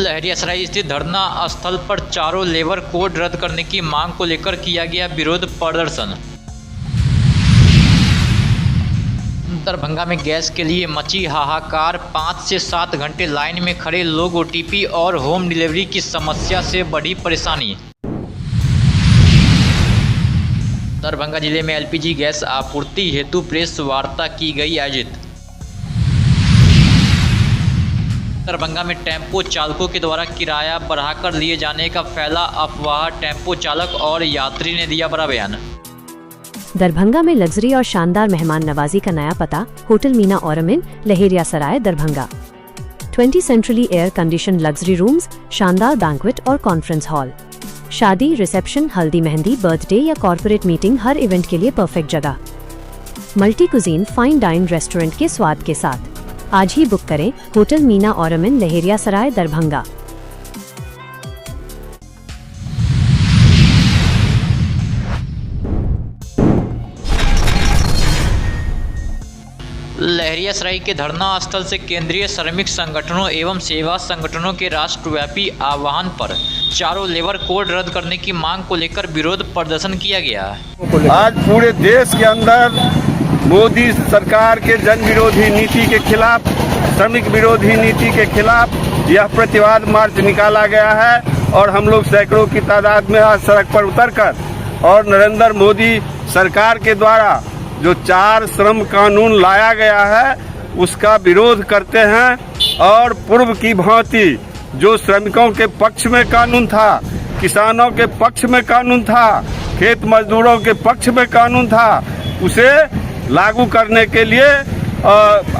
लहरियासराय स्थित धरना स्थल पर चारों लेबर कोड रद्द करने की मांग को लेकर किया गया विरोध प्रदर्शन। दरभंगा में गैस के लिए मची हाहाकार, 5 से 7 घंटे लाइन में खड़े लोग, ओटीपी और होम डिलीवरी की समस्या से बढ़ी परेशानी। दरभंगा जिले में एलपीजी गैस आपूर्ति हेतु प्रेस वार्ता की गई आयोजित। दरभंगा में टेम्पो चालकों के द्वारा किराया बढ़ाकर लिए जाने का फैला अफवाह, टेम्पो चालक और यात्री ने दिया बड़ा बयान। दरभंगा में लग्जरी और शानदार मेहमान नवाजी का नया पता, hotel Meena Ormin, Laheriasarai, Darbhanga. 20 centrally air condition luxury rooms, शानदार बैंक्वेट और कॉन्फ्रेंस हॉल, शादी, रिसेप्शन, हल्दी, मेहंदी, बर्थडे या कॉर्पोरेट मीटिंग, हर इवेंट के लिए परफेक्ट जगह। Multi cuisine fine dine restaurant के स्वाद के साथ आज ही बुक करें। होटल मीना ऑरमिन, लहेरियासराय, दरभंगा। लहरियासराय के धरना स्थल से केंद्रीय श्रमिक संगठनों एवं सेवा संगठनों के राष्ट्रव्यापी आह्वान पर चारों लेबर कोड रद्द करने की मांग को लेकर विरोध प्रदर्शन किया गया। आज पूरे देश के अंदर मोदी सरकार के जन विरोधी नीति के खिलाफ, श्रमिक विरोधी नीति के खिलाफ यह प्रतिवाद मार्च निकाला गया है और हम लोग सैकड़ों की तादाद में आज सड़क पर उतरकर और नरेंद्र मोदी सरकार के द्वारा जो 4 श्रम कानून लाया गया है उसका विरोध करते हैं। और पूर्व की भांति जो श्रमिकों के पक्ष में कानून था, किसानों के पक्ष में कानून था, खेत मजदूरों के पक्ष में कानून था, उसे लागू करने के लिए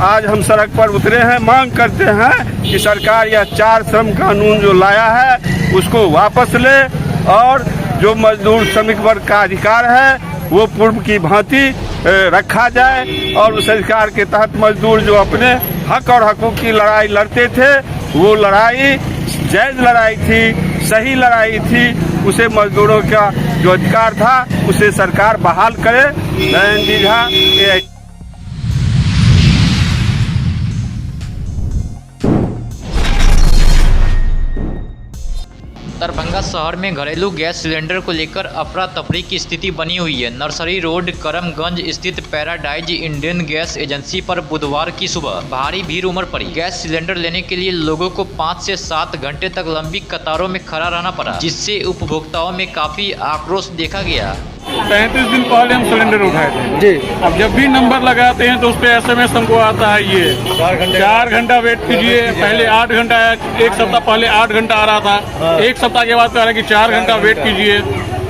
आज हम सड़क पर उतरे हैं। मांग करते हैं कि सरकार यह 4 श्रम कानून जो लाया है उसको वापस ले और जो मजदूर श्रमिक वर्ग का अधिकार है वो पूर्व की भांति रखा जाए और उस अधिकार के तहत मजदूर जो अपने हक और हकूक की लड़ाई लड़ते थे, वो लड़ाई जायज लड़ाई थी, सही लड़ाई थी, उसे मजदूरों का जो अधिकार था उसे सरकार बहाल करे। नयन दीघा। दरभंगा शहर में घरेलू गैस सिलेंडर को लेकर अफरा तफरी की स्थिति बनी हुई है। नर्सरी रोड करमगंज स्थित पैराडाइज इंडियन गैस एजेंसी पर बुधवार की सुबह भारी भीड़ उमड़ पड़ी। गैस सिलेंडर लेने के लिए लोगों को 5 से 7 घंटे तक लंबी कतारों में खड़ा रहना पड़ा, जिससे उपभोक्ताओं में काफी आक्रोश देखा गया। 35 दिन पहले हम सिलेंडर उठाए थे जी। अब जब भी नंबर लगाते हैं तो उस पर SMS हमको आता है ये 4 घंटा वेट कीजिए। पहले 8 घंटा, एक सप्ताह पहले 8 घंटा आ रहा था, एक सप्ताह के बाद कह रहा है कि 4 घंटा वेट कीजिए।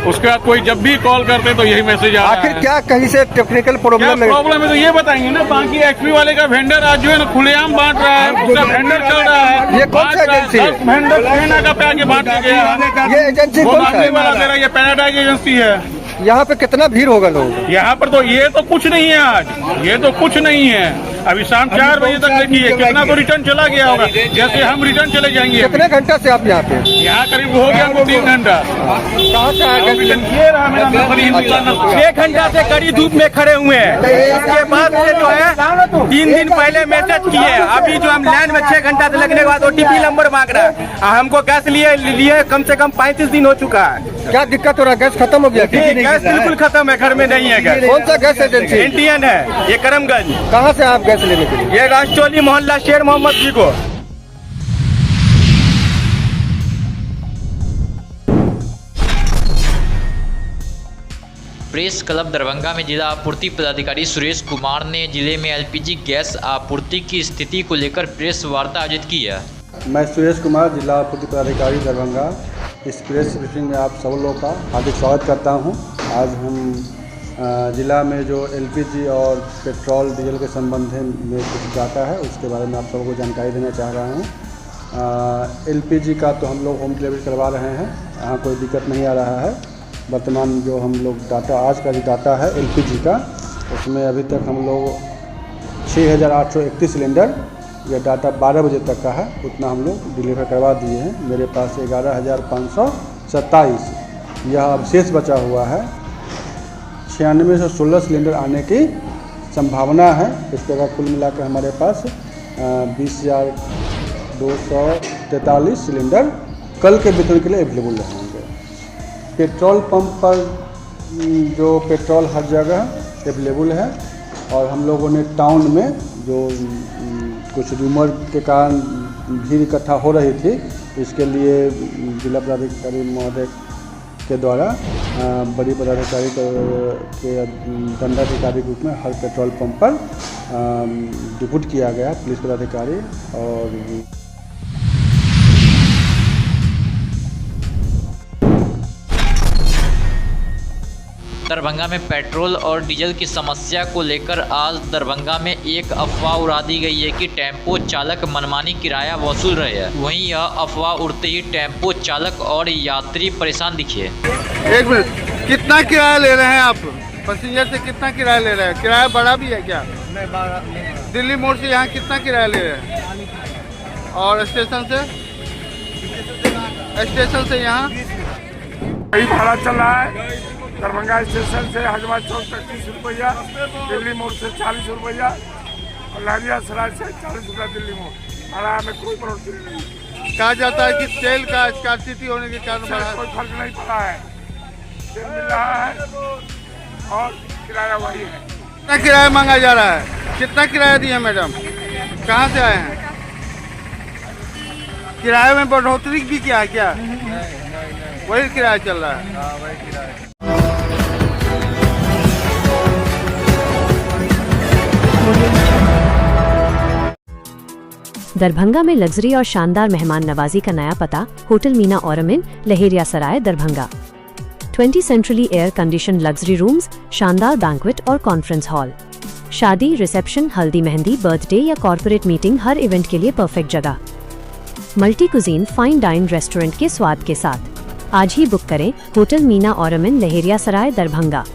उसके बाद कोई जब भी कॉल करते हैं तो यही मैसेज आता है। आखिर क्या कहीं से टेक्निकल प्रॉब्लम है तो ये बताएंगे ना। बाकी एक्सपी वाले का वेंडर आज जो है ना खुलेआम बांट रहा है, उसका वेंडर चल रहा है। ये कौन सा एजेंसी है? वेंडर सेना का पे आके बांट के गया। ये एजेंसी कौन सा है? ये पैराडाइज एजेंसी है। यहाँ पे कितना भीड़ होगा लोग? यहाँ पर तो ये तो कुछ नहीं है आज, ये तो कुछ नहीं है। अभी शाम 4 बजे तक देखिए कितना तो रिटर्न चला गया होगा। जैसे हम रिटर्न चले जाएंगे। कितने घंटा से आप यहाँ पे? यहाँ करीब हो गया 3 घंटा। कहाँ से आया? 6 घंटा से कड़ी धूप में खड़े हुए हैं। इसके बाद से जो है 3 दिन पहले मैसेज किए, अभी जो हम लाइन में 6 घंटा से लगने के बाद OTP नंबर मांग रहा है। हमको गैस लिए कम से कम 35 दिन हो चुका है। क्या दिक्कत हो रहा है? गैस खत्म हो गया? गैस बिल्कुल खत्म है, घर में नहीं है गैस। कौन सा गैस एजेंसी? इंडियन है, ये करमगंज। कहाँ से आप गैस लेने के लिए? ये राष्ट्रचोली मोहल्ला शेर मोहम्मद जी को। प्रेस क्लब दरभंगा में जिला आपूर्ति पदाधिकारी सुरेश कुमार ने जिले में LPG गैस आपूर्ति की स्थिति को लेकर प्रेस वार्ता आयोजित की है। मैं सुरेश कुमार, जिला आपूर्ति पदाधिकारी दरभंगा, इस प्रेस ब्रीफिंग में आप सब लोगों का हार्दिक स्वागत करता हूं। आज हम जिला में जो LPG और पेट्रोल डीजल के संबंध में कुछ डाटा है उसके बारे में आप सबको जानकारी देना चाह रहा हूं। LPG का तो हम लोग होम डिलीवरी करवा रहे हैं, यहाँ कोई दिक्कत नहीं आ रहा है। वर्तमान जो हम लोग डाटा, आज का जो डाटा है LPG का, उसमें अभी तक हम लोग 6831 सिलेंडर, यह डाटा 12 बजे तक का है, उतना हम लोग डिलीवर करवा दिए हैं। मेरे पास 11,527 यह अब शेष बचा हुआ है। 9616 सिलेंडर आने की संभावना है। इस प्रकार कुल मिलाकर हमारे पास 243 सिलेंडर कल के वितरण के लिए अवेलेबल रहेंगे। पेट्रोल पंप पर जो पेट्रोल हर जगह अवेलेबल है और हम लोगों ने टाउन में जो कुछ रूमर के कारण भीड़ इकट्ठा हो रही थी, इसके लिए जिला पदाधिकारी महोदय के द्वारा बड़ी पदाधिकारी के दंडाधिकारी के रूप में हर पेट्रोल पंप पर डिप्यूट किया गया पुलिस पदाधिकारी। और दरभंगा में पेट्रोल और डीजल की समस्या को लेकर आज दरभंगा में एक अफवाह उड़ा दी गई है कि टेम्पो चालक मनमानी किराया वसूल रहे हैं। वहीं यह अफवाह उड़ते ही टेम्पो चालक और यात्री परेशान दिखे। एक मिनट, कितना किराया ले रहे हैं आप? पैसेंजर से कितना किराया ले रहे हैं? किराया बढ़ा भी है क्या? नहीं, बढ़ा नहीं। दिल्ली मोड़ से यहाँ कितना किराया ले रहे हैं? और स्टेशन से यहाँ वही भाड़ा चल रहा है। दरभंगा स्टेशन से हजमा चौक तक 30 रुपया, दिल्ली मोड़ से 40 रुपया और लहरिया सराय से 40 रुपया दिल्ली मोड़। भाड़ा में कोई बढ़ोतरी नहीं। कहा जाता है कि तेल का स्कार्सिटी होने के कारण कोई फर्क नहीं पड़ा है, तेल मिल रहा है और किराया वही है। कितना किराया मांगा जा रहा है? कितना किराया दिया मैडम? कहाँ से आए हैं? किराए में बढ़ोतरी भी किया है क्या? वही किराया चल रहा है। दरभंगा में लग्जरी और शानदार मेहमान नवाजी का नया पता, hotel Meena Ormin, Laheriasarai, Darbhanga. 20 centrally air condition luxury rooms, शानदार बैंक्वेट और कॉन्फ्रेंस हॉल। शादी, रिसेप्शन, हल्दी मेहंदी, बर्थडे या कॉर्पोरेट मीटिंग, हर इवेंट के लिए परफेक्ट जगह। Multi cuisine fine dine restaurant के स्वाद के साथ। आज ही बुक करें होटल मीना ऑरमिन, लहेरिया सराय, दरभंगा।